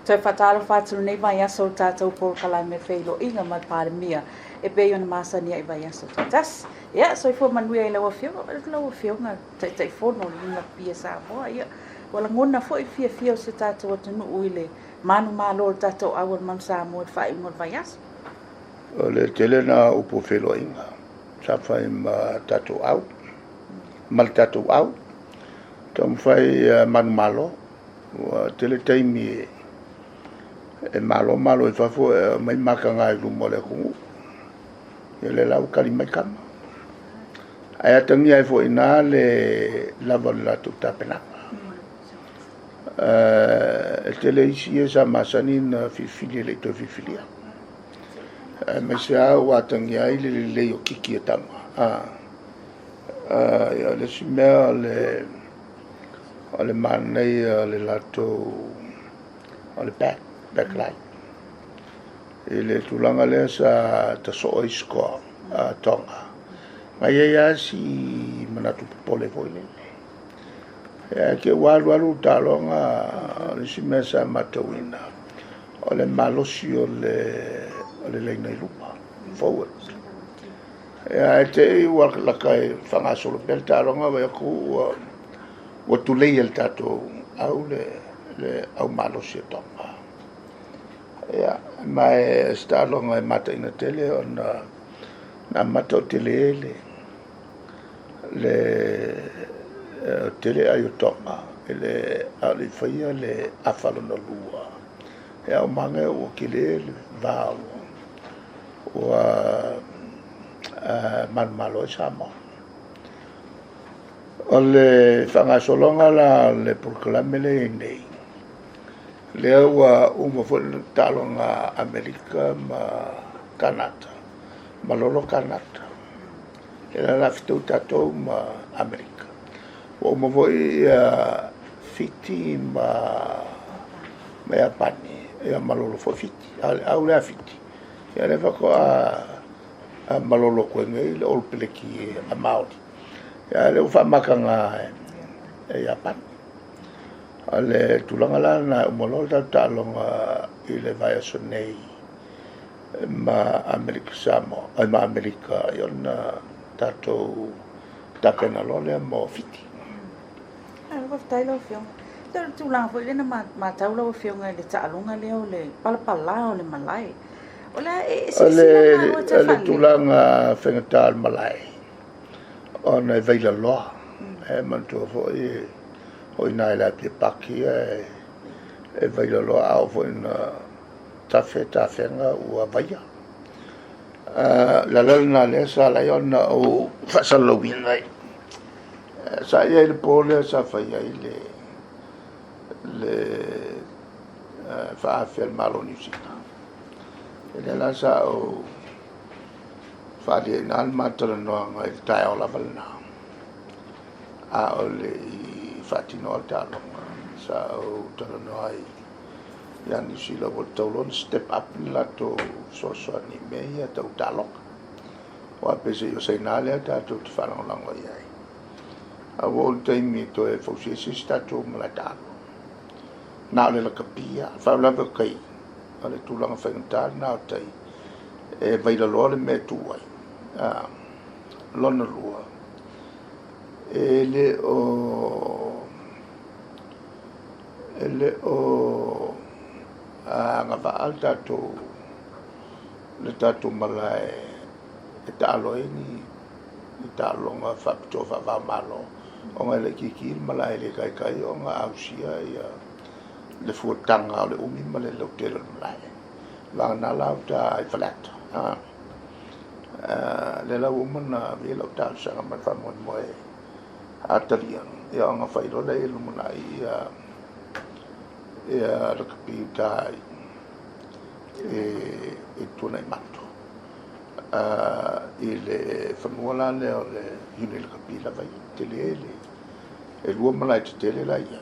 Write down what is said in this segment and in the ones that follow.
So fatalo fatu nei vai aso tatou por kala me Feiloaiga ma Palemia e pe ona masania e vai aso tatas. Ya so fo manuia i lawa fio nga tai fono na pia sa bo ia. Wala ngona fo i fia se tatou tunu uile manu malo tatou awal man sa mo fai mo vai aso. Le tele na upo Feiloaiga. Sa fai ma tatou au. Mal tatou au. Tom fai manu malo. Tele taimi e malo e fafo mai makanga i lumo le kungu. Le lau kali mai kama. Ai atangi ai fo ina le lava la tuta penanga. E tele isi e sa masani na fifili le to fifilia. Me se au atangi ai le o kiki e tama. Le simea le manei le lato le backlight. Le tulanga le sa taso isko tonga. Ngai ia si manatu pole voile. Ke walu talonga le simesa matawina. Ole malosi ole leina lupa. Forward. Te wala kai fanga solo bel talonga wa ku o tulei el tato au le au malosi tonga. Ya, mai stalonga e mata ina tele ona na mata o tele le tele ayo tonga ele ali faia le afalo no lua e au manga o kile va o man malo sama ole fanga solonga la le proclamele nei lea ua uma fo talonga Amerika ma Kanata ma lolo Kanata e la fitu tatou ma Amerika ua uma fo fiti ma Japani e ma lolo fo fiti au lea fiti e le fako a ma lolo koe ngai le olpeleki a Maori e le ufa makanga e Japani ale tulanga na umolo talonga ile vai so nei ma Amerika samo ma Amerika yona tato tapena lole mo fiti ko tailo fio tulanga fo le na ma taulo fio ngai le talonga le palapala le malai ola ale tulanga fengatal malai ona veila loa e manto fo o ina la pe paki e vai lo au fo ina tafenga o vaia la na le sa la yona o fa salo wina sa ia le pole sa fa ia le fa fer malo ni sita e la sa o fa de nal matro no ngai tai ola valna a ole fatino talonga sa o talonga ai yani sila o talon step up la to so ni meia to talonga o pese yo sei nale ta to fara la ngoi ai a volta mi to e fo si sta to mala na le la kapia fa la kai ale tu la fa ntar na tai e vai la lo le me tu ai lona lua ele o nga va alta to le tato malai e talo ni talo nga fa to fa va malo o nga le kiki malai le kai o nga ausia ia le fuatanga le umi male le hotel malai va na lauta ai flat le la woman vi lo ta sa ma fa mo atalian ia nga fa ilo le lu malai ia la capita e tuna matto il famola le il capita vai tele e l'uomo la tele la ia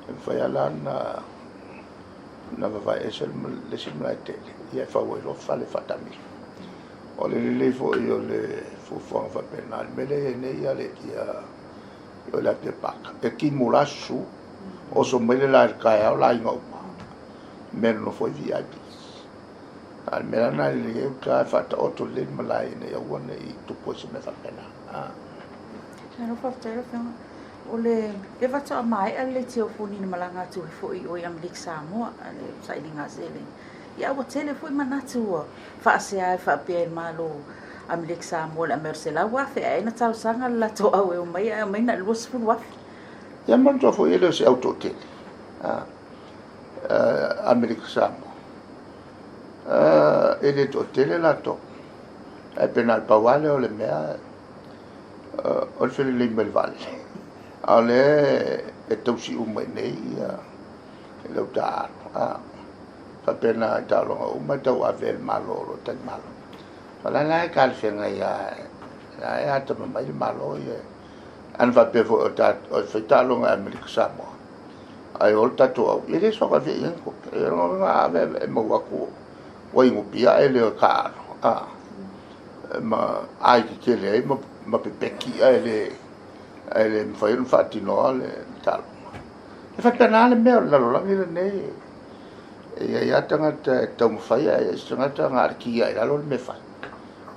e fai alla na va essere le simula tele ia fa lo fa le fatami o le fo io le fu fa penal me le ne ia le ia io la te pak e ki mulasu o so mele la kai au la ingo men no foi VIPs al melana le uta fata oto le malai ne ya wona I tupo se me fapena no fa tele fa ole e va tsa mai alle tio funi ni malanga tu foi o yam lik Samoa ale sai dinga sele ya o tele foi manatu fa se ai fa pe malo am lik Samoa la mersela wa fe ai na tau sanga la to au e mai na lu sfu wa ya man to foi ele se auto tele Amerika Samoa ele to tele la to ai penal pawale o le mea o le fele le melvale ale e tausi uma nei e lau ta fa pena ta longa uma tau avel malo lo tan malo fala na ka fenga ya ta mai malo ye an va pe vo ta o fe ta longa Amerika Samoa ai ol ta to e so ka ve ko e nga ave mo wa ko wa ingo pia e le ka ma ai ki le ma pe peki ele me fai un fatino le tal e fa penale me la lo ngi nei e ya tanga te mo fai e tanga tanga ki ya lo me fa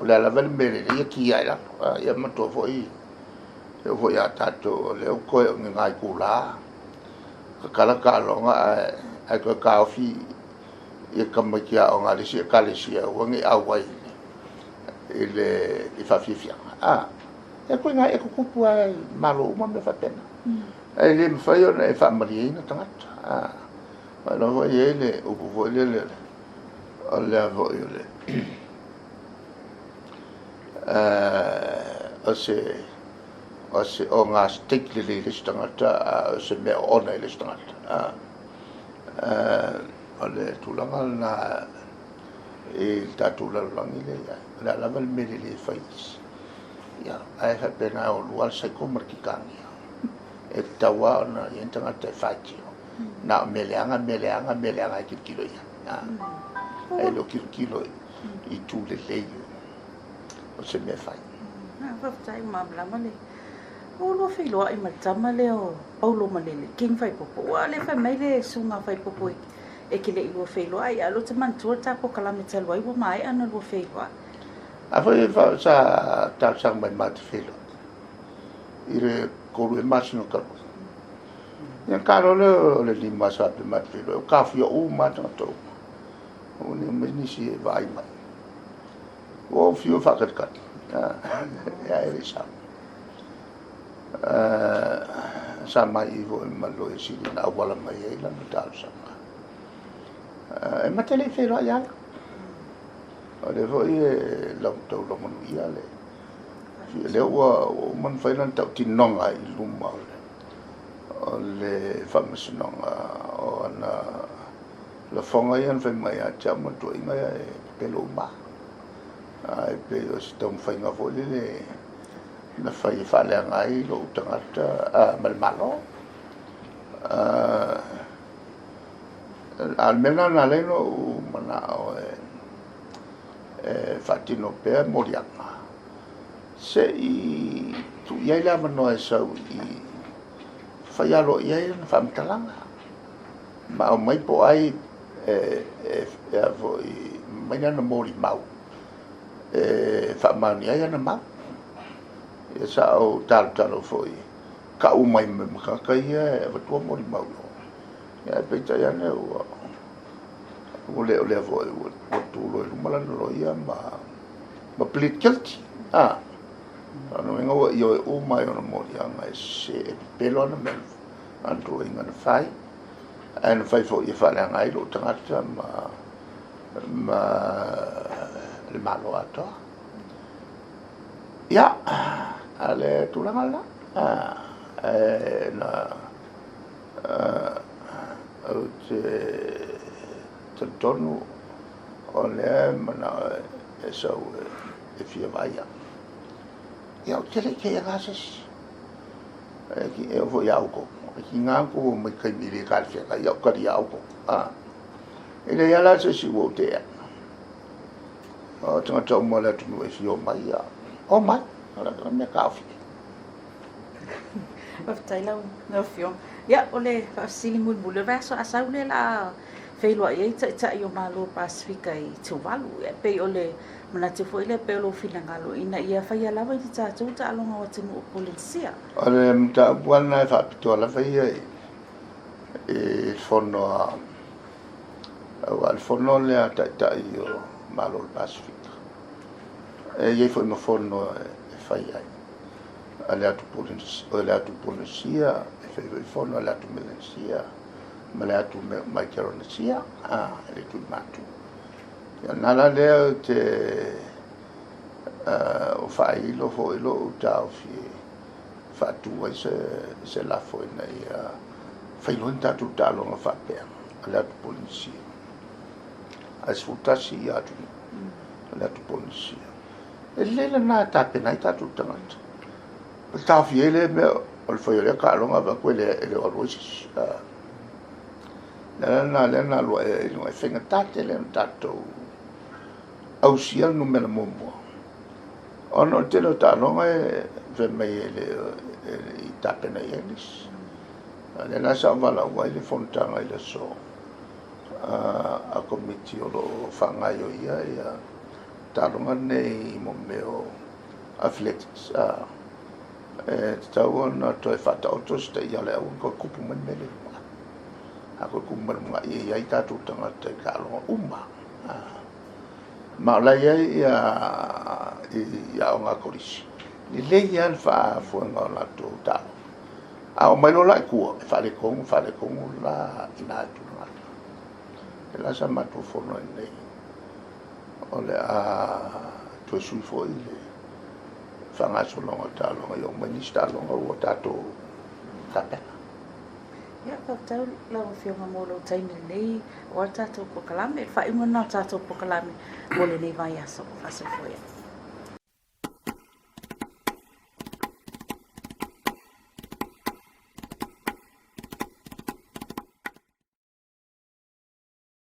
o la vel me le ki ya ya ma to foi eu vou ya tato le ko ngai kula kala kalo nga ai ko ka fi e kam ki a nga le si ka le si o ngi a wai ele e fa fifia e ko nga e ko kupu malo uma me fa pena e le me fa yo e fa maria na tanga ma no vo ele o vo le o le vo ele o se o nga stick le stanga se me ona le stanga o le tulanga na e tatula langi le la la val me le fais ya ai ha pena o luar sai ko markikani e tawa na yentanga te fati na meleanga ki kilo ya ai lo kilo I tu le o se me fai na fa tai ma bla male o lo Feiloa'i ma tama le o paulo malele king fai popo ale fa mai le sunga fai popo e ke le I Feiloa'i a lo te mantua ta po kala me talo ai wo mai ana lo Feiloa'i a foi fa sa ta sang mai mat filo ire ko le masino ka ya karo le lima sa pe mat filo ka fio o mat to o ne me ni si vai mai o fio fa kat ya ire sa mai vo malo e si na wala mai e la ta sa e matele filo ya le voi la to lo mon ia le o man fai lan tau tinonga I luma le famasonga o na la fonga ia fai mai a chama to inga e pelo ma ai pe o sto fai nga vole le na fai fale ngai lo tangata mal malo almena na leno mana o fatino pe morianga se I tu ia la mano e sau I fai alo ia na famtalanga ma o mai po ai vo mai na mori mau fa mani ia na mau e sa o talo foi ka o mai me ka ia va tu mori mau ya pe ta ya ne o le vo o tu lo mala lo ia ma plit kelti no vengo io o mai ona mori anga se pelo na mel andro inga na fai and fai fo ia fale anga I lo tangata ma le malo ato ya ale tulanga la na o te tonu o le mana e sau e fia vaia ia o tele ke ia gases ki e vo ia uko ki ngā ko mai kai mire ka fia ia ka ia uko ele ia la se si wo te o tanga tau mo la tu e fio mai ia o mai ala ka me ka fi Of Taylor no fio ya ole fa sili mul mul va so asau le la Feiloa'iga ta yo malo Pasifika I tuvalu e pe ole mana te foi le pe lo finangalo ina ia faia lava I tātou ta alonga o tinu o polisia. Ole mta buana fa pitola faia e fono al fono le ta io malo Pasifika. E ia foi no fono faia. Ale atu polisia e foi fono ale atu melensia. Male atu mai keronesia ele tu matu. Ya nala leo te o failo fo ilo tau fi fatu se la fo na ia failo tatu talo na fa pe ala tu polisia as futasi ya tu ala tu polisia ele na ta pe na tatu tanat ta fi ele me o fo ele ka longa va quelle ele o rosis lena lo e no fenga tate le tato au sia no me momo ono te lo tano e ve me le I tape na eles lena sa vala wa le fontanga ile so a komiti o lo fanga yo ia talonga nei mo meo athletics e tau na to fata auto sta ia le un ko kupu men mele ako kumar mga iya tatu tanga te kalong uma ma la ia nga kolisi ni le ia fa fo nga la to ta a mai no la ku fa le kong la ina tu na la sa ma tu fo no nei ole to su fo ile fa nga so lo ta lo yo minister lo o tato ta Ya, tau lau whionga mōlo taimi nei, o tātou po kalame, whai umana tātou po kalame, mōle nei vai aso, aso fwea.